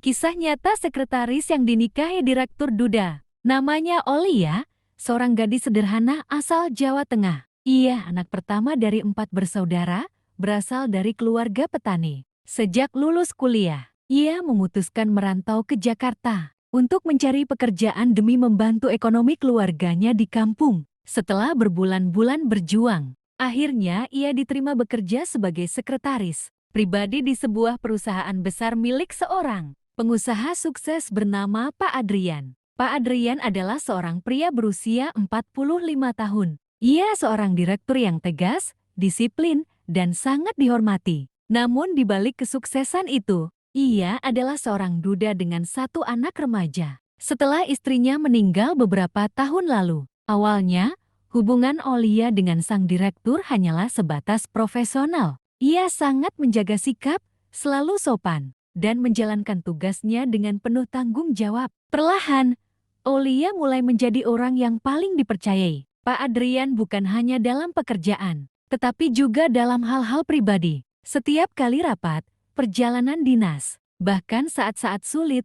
Kisah nyata sekretaris yang dinikahi Direktur Duda. Namanya Olia, seorang gadis sederhana asal Jawa Tengah. Ia anak pertama dari 4 bersaudara, berasal dari keluarga petani. Sejak lulus kuliah, ia memutuskan merantau ke Jakarta untuk mencari pekerjaan demi membantu ekonomi keluarganya di kampung. Setelah berbulan-bulan berjuang, akhirnya ia diterima bekerja sebagai sekretaris pribadi di sebuah perusahaan besar milik seorang pengusaha sukses bernama Pak Adrian. Pak Adrian adalah seorang pria berusia 45 tahun. Ia seorang direktur yang tegas, disiplin, dan sangat dihormati. Namun di balik kesuksesan itu, ia adalah seorang duda dengan 1 anak remaja. Setelah istrinya meninggal beberapa tahun lalu, awalnya hubungan Olia dengan sang direktur hanyalah sebatas profesional. Ia sangat menjaga sikap, selalu sopan, dan menjalankan tugasnya dengan penuh tanggung jawab. Perlahan, Olia mulai menjadi orang yang paling dipercayai Pak Adrian, bukan hanya dalam pekerjaan, tetapi juga dalam hal-hal pribadi. Setiap kali rapat, perjalanan dinas, bahkan saat-saat sulit,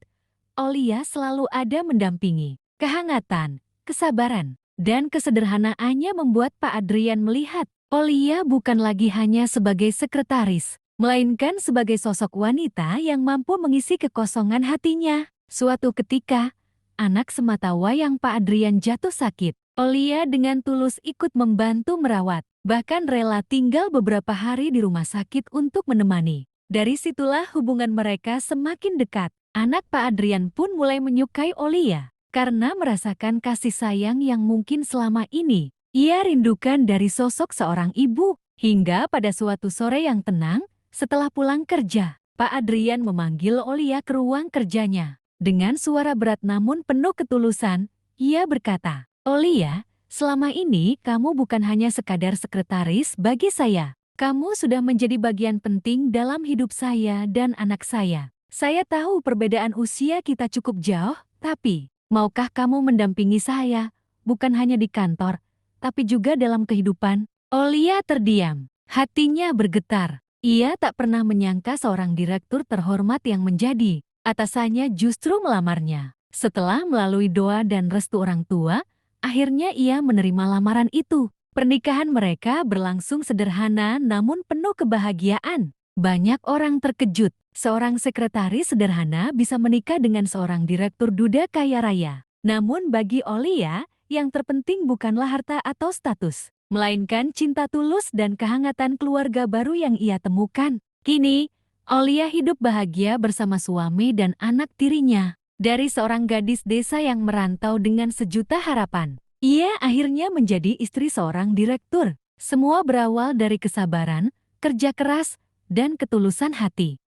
Olia selalu ada mendampingi. Kehangatan, kesabaran, dan kesederhanaannya membuat Pak Adrian melihat Olia bukan lagi hanya sebagai sekretaris, melainkan sebagai sosok wanita yang mampu mengisi kekosongan hatinya. Suatu ketika, anak sematawayang Pak Adrian jatuh sakit. Olia dengan tulus ikut membantu merawat, bahkan rela tinggal beberapa hari di rumah sakit untuk menemani. Dari situlah hubungan mereka semakin dekat. Anak Pak Adrian pun mulai menyukai Olia karena merasakan kasih sayang yang mungkin selama ini ia rindukan dari sosok seorang ibu. Hingga pada suatu sore yang tenang, setelah pulang kerja, Pak Adrian memanggil Olia ke ruang kerjanya. Dengan suara berat namun penuh ketulusan, ia berkata, "Olia, selama ini kamu bukan hanya sekadar sekretaris bagi saya. Kamu sudah menjadi bagian penting dalam hidup saya dan anak saya. Saya tahu perbedaan usia kita cukup jauh, tapi maukah kamu mendampingi saya, bukan hanya di kantor, tapi juga dalam kehidupan?" Olia terdiam, hatinya bergetar. Ia tak pernah menyangka seorang direktur terhormat yang menjadi atasannya justru melamarnya. Setelah melalui doa dan restu orang tua, akhirnya ia menerima lamaran itu. Pernikahan mereka berlangsung sederhana namun penuh kebahagiaan. Banyak orang terkejut, seorang sekretaris sederhana bisa menikah dengan seorang direktur duda kaya raya. Namun bagi Olia, yang terpenting bukanlah harta atau status, melainkan cinta tulus dan kehangatan keluarga baru yang ia temukan. Kini, Olia hidup bahagia bersama suami dan anak tirinya. Dari seorang gadis desa yang merantau dengan sejuta harapan, ia akhirnya menjadi istri seorang direktur. Semua berawal dari kesabaran, kerja keras, dan ketulusan hati.